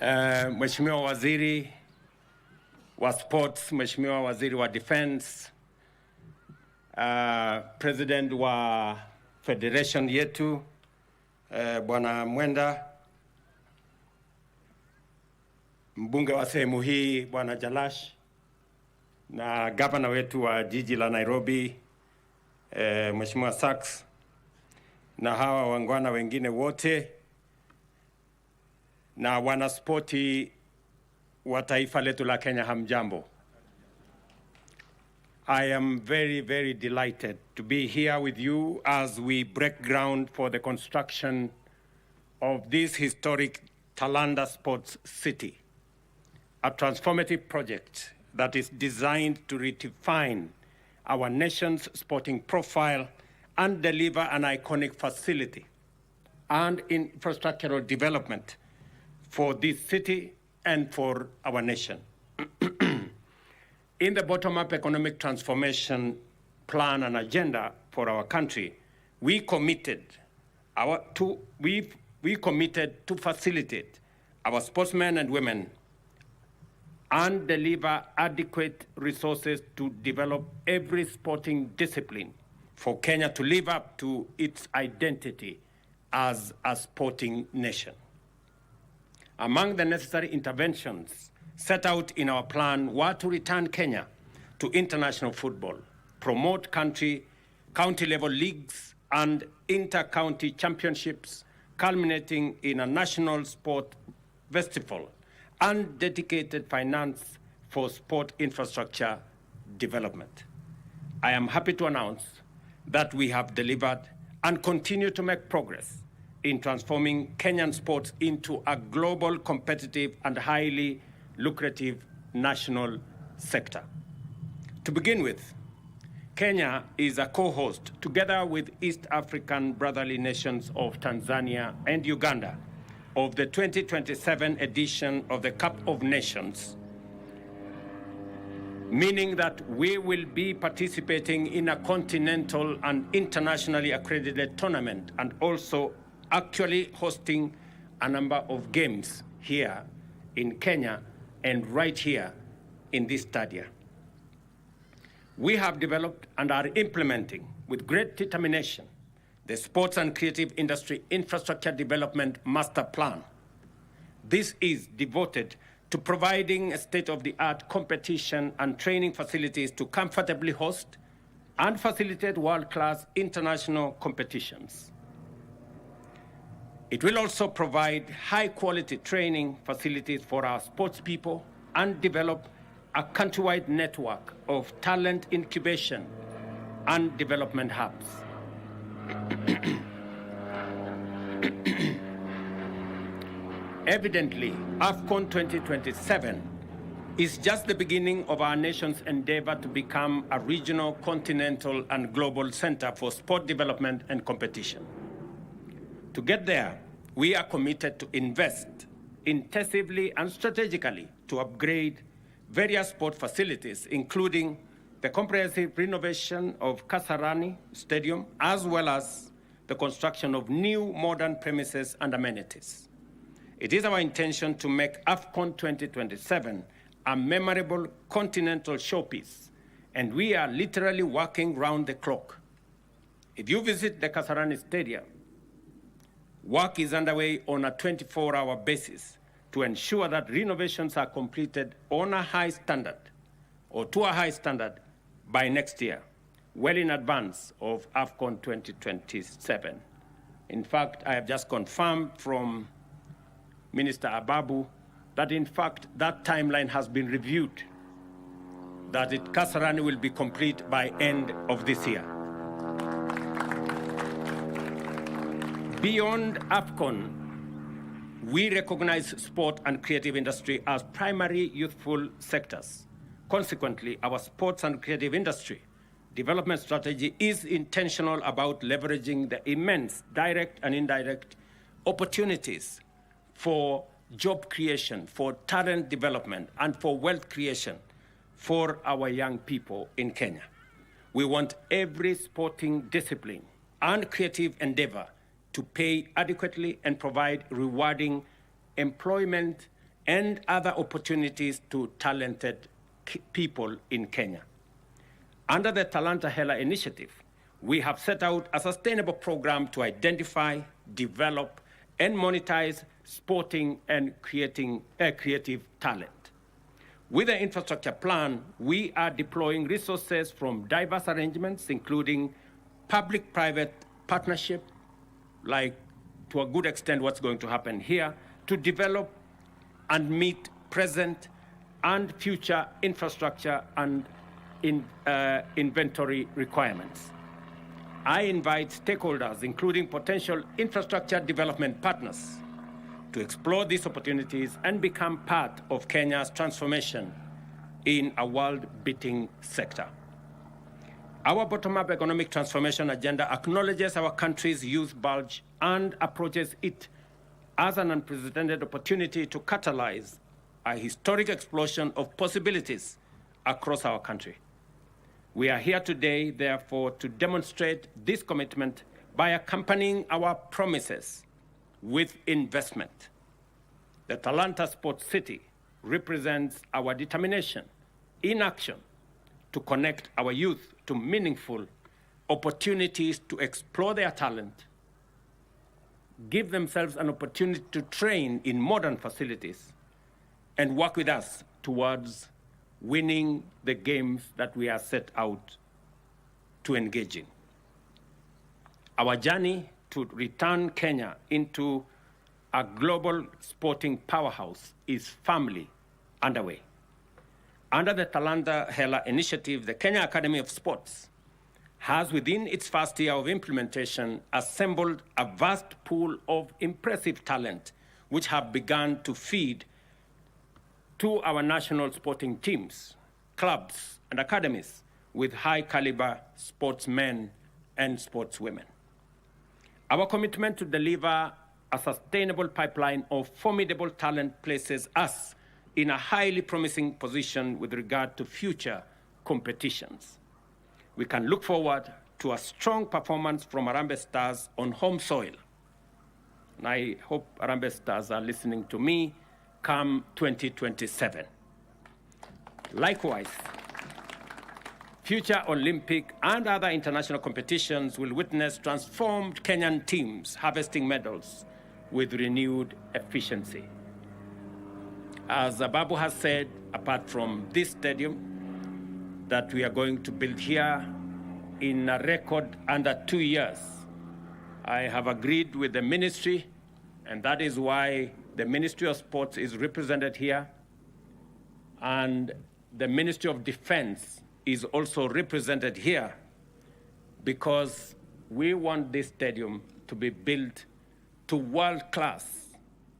Mheshimiwa Waziri wa Sports, Mheshimiwa Waziri wa Defense, President wa Federation yetu, Bwana Mwenda, mbunge wa sehemu hii Bwana Jalash, na gavana wetu wa jiji la Nairobi, Mheshimiwa Sachs, na hawa wangwana wengine wote, na wanaspoti wa taifa letu la Kenya, hamjambo. I am very, very delighted to be here with you as we break ground for the construction of this historic Talanta Sports City, a transformative project that is designed to redefine our nation's sporting profile and deliver an iconic facility and infrastructural development for this city and for our nation. In the bottom-up economic transformation plan and agenda for our country, we committed to facilitate our sportsmen and women and deliver adequate resources to develop every sporting discipline for Kenya to live up to its identity as a sporting nation. Among the necessary interventions set out in our plan were to return Kenya to international football, promote county-level leagues and inter-county championships, culminating in a national sport festival, and dedicated finance for sport infrastructure development. I am happy to announce that we have delivered and continue to make progress in transforming Kenyan sports into a global, competitive, and highly lucrative national sector. To begin with, Kenya is a co-host, together with East African brotherly nations of Tanzania and Uganda, of the 2027 edition of the Cup of Nations, meaning that we will be participating in a continental and internationally accredited tournament and also actually hosting a number of games here in Kenya and right here in this stadia. We have developed and are implementing with great determination the Sports and Creative Industry Infrastructure Development Master Plan. This is devoted to providing state-of-the-art competition and training facilities to comfortably host and facilitate world-class international competitions. It will also provide high-quality training facilities for our sports people and develop a countrywide network of talent incubation and development hubs. Evidently, AFCON 2027 is just the beginning of our nation's endeavor to become a regional, continental, and global center for sport development and competition. To get there, we are committed to invest intensively and strategically to upgrade various sport facilities, including the comprehensive renovation of Kasarani Stadium, as well as the construction of new modern premises and amenities. It is our intention to make AFCON 2027 a memorable continental showpiece, and we are literally working round the clock. If you visit the Kasarani Stadium, work is underway on a 24-hour basis to ensure that renovations are completed on a high standard or to a high standard by next year, well in advance of AFCON 2027. In fact, I have just confirmed from Minister Ababu that in fact that timeline has been reviewed, that Kasarani will be complete by end of this year. Beyond AFCON, we recognize sport and creative industry as primary youthful sectors. Consequently, our sports and creative industry development strategy is intentional about leveraging the immense direct and indirect opportunities for job creation, for talent development, and for wealth creation for our young people in Kenya. We want every sporting discipline and creative endeavor to pay adequately and provide rewarding employment and other opportunities to talented people in Kenya. Under the Talanta Hela initiative, we have set out a sustainable program to identify, develop, and monetize sporting and creative talent. With the infrastructure plan, we are deploying resources from diverse arrangements, including public-private partnership, like to a good extent what's going to happen here, to develop and meet present and future infrastructure and inventory requirements. I invite stakeholders, including potential infrastructure development partners, to explore these opportunities and become part of Kenya's transformation in a world-beating sector. Our bottom-up economic transformation agenda acknowledges our country's youth bulge and approaches it as an unprecedented opportunity to catalyze a historic explosion of possibilities across our country. We are here today, therefore, to demonstrate this commitment by accompanying our promises with investment. The Talanta Sports City represents our determination in action to connect our youth to meaningful opportunities to explore their talent, give themselves an opportunity to train in modern facilities, and work with us towards winning the games that we are set out to engage in. Our journey to return Kenya into a global sporting powerhouse is firmly underway. Under the Talanta Hela initiative, the Kenya Academy of Sports has, within its first year of implementation, assembled a vast pool of impressive talent which have begun to feed to our national sporting teams, clubs, and academies with high-caliber sportsmen and sportswomen. Our commitment to deliver a sustainable pipeline of formidable talent places us in a highly promising position with regard to future competitions. We can look forward to a strong performance from Harambee Stars on home soil. And I hope Harambee Stars are listening to me come 2027. Likewise, future Olympic and other international competitions will witness transformed Kenyan teams harvesting medals with renewed efficiency. As Babu has said, apart from this stadium that we are going to build here in a record under 2 years, I have agreed with the ministry, and that is why the Ministry of Sports is represented here, and the Ministry of Defense is also represented here, because we want this stadium to be built to world-class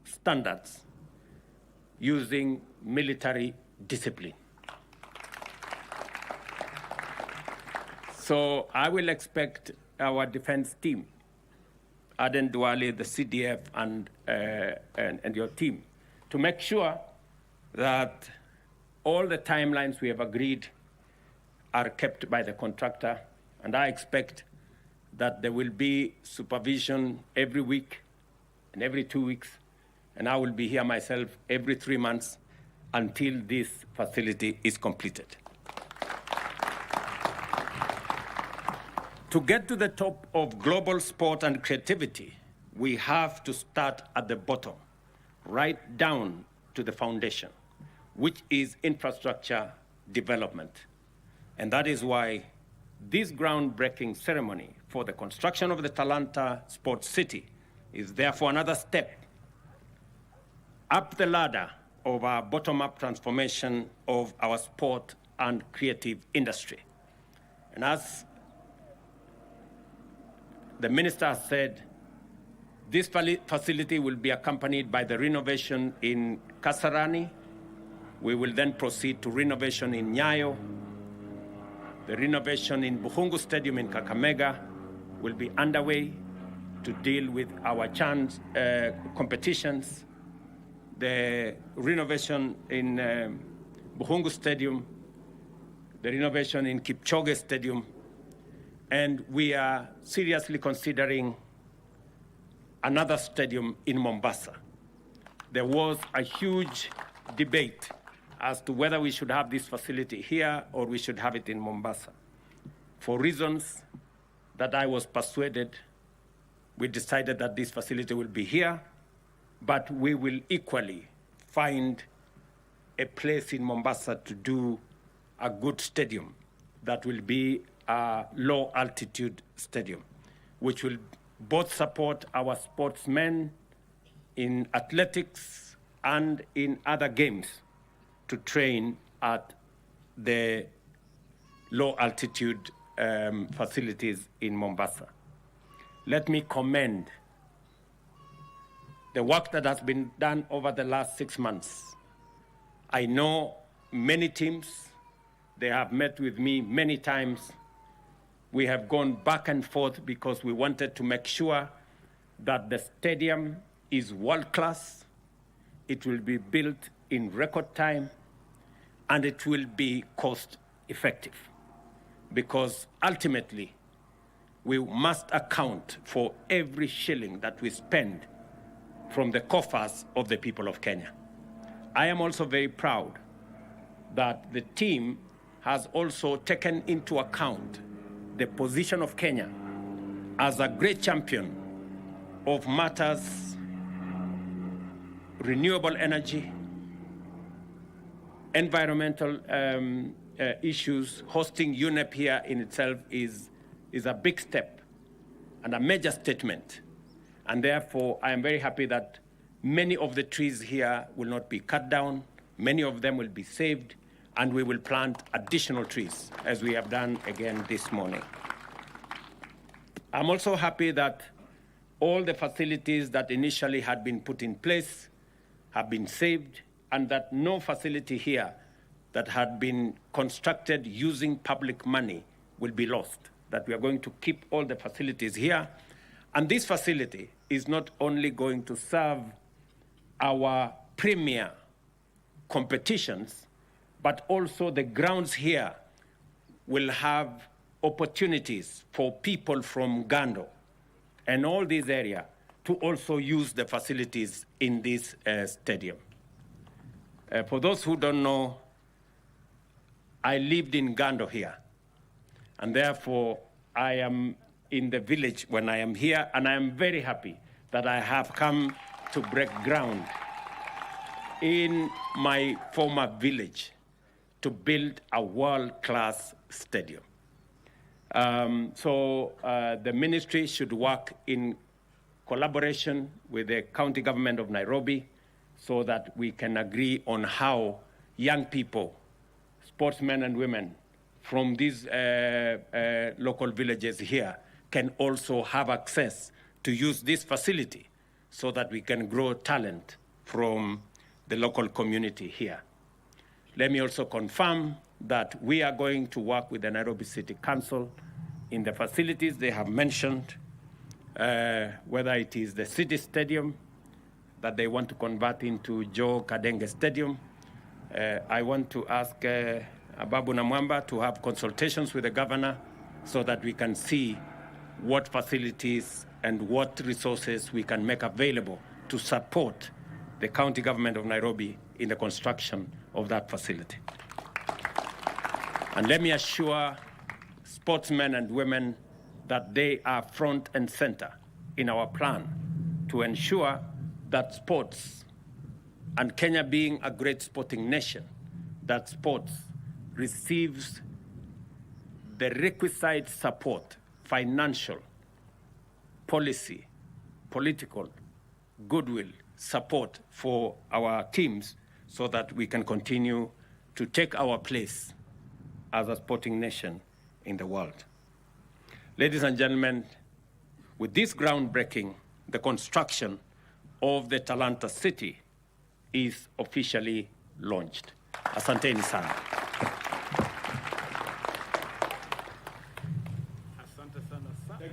standards using military discipline. So I will expect our defense team, Aden Duale, the CDF, and your team, to make sure that all the timelines we have agreed are kept by the contractor. And I expect that there will be supervision every week and every 2 weeks, and I will be here myself every 3 months until this facility is completed. To get to the top of global sport and creativity, we have to start at the bottom, right down to the foundation, which is infrastructure development. And that is why this groundbreaking ceremony for the construction of the Talanta Sports City is therefore another step up the ladder of our bottom-up transformation of our sport and creative industry. And as the minister has said, this facility will be accompanied by the renovation in Kasarani. We will then proceed to renovation in Nyayo. The renovation in Buhungu Stadium in Kakamega will be underway to deal with our chance competitions. The renovation in Buhungu Stadium, the renovation in Kipchoge Stadium, and we are seriously considering another stadium in Mombasa. there was a huge debate as to whether we should have this facility here or we should have it in Mombasa. For reasons that I was persuaded, we decided that this facility will be here, but we will equally find a place in Mombasa to do a good stadium that will be a low altitude stadium, which will both support our sportsmen in athletics and in other games to train at the low altitude facilities in Mombasa. Let me commend the work that has been done over the last 6 months. I know many teams, they have met with me many times. We have gone back and forth because we wanted to make sure that the stadium is world-class, it will be built in record time, and it will be cost-effective. Because ultimately, we must account for every shilling that we spend from the coffers of the people of Kenya. I am also very proud that the team has also taken into account the position of Kenya as a great champion of matters, renewable energy, environmental issues. Hosting UNEP here in itself is a big step and a major statement. And therefore, I am very happy that many of the trees here will not be cut down, many of them will be saved, and we will plant additional trees, as we have done again this morning. I'm also happy that all the facilities that initially had been put in place have been saved, and that no facility here that had been constructed using public money will be lost, that we are going to keep all the facilities here. And this facility is not only going to serve our premier competitions, but also the grounds here will have opportunities for people from Gando and all these areas to also use the facilities in this stadium. For those who don't know, I lived in Gando here, and therefore I am in the village when I am here, and I am very happy that I have come to break ground in my former village to build a world-class stadium. The ministry should work in collaboration with the county government of Nairobi so that we can agree on how young people, sportsmen and women from these local villages here can also have access to use this facility so that we can grow talent from the local community here. Let me also confirm that we are going to work with the Nairobi City Council in the facilities they have mentioned, whether it is the city stadium that they want to convert into Joe Kadenge Stadium. I want to ask Ababu Namwamba to have consultations with the governor so that we can see what facilities and what resources we can make available to support the county government of Nairobi in the construction of that facility. And let me assure sportsmen and women that they are front and center in our plan to ensure that sports, and Kenya being a great sporting nation, that sports receives the requisite support, financial, policy, political, goodwill, support for our teams so that we can continue to take our place as a sporting nation in the world. Ladies and gentlemen, with this groundbreaking, the construction of the Talanta city is officially launched. Asanteni sana.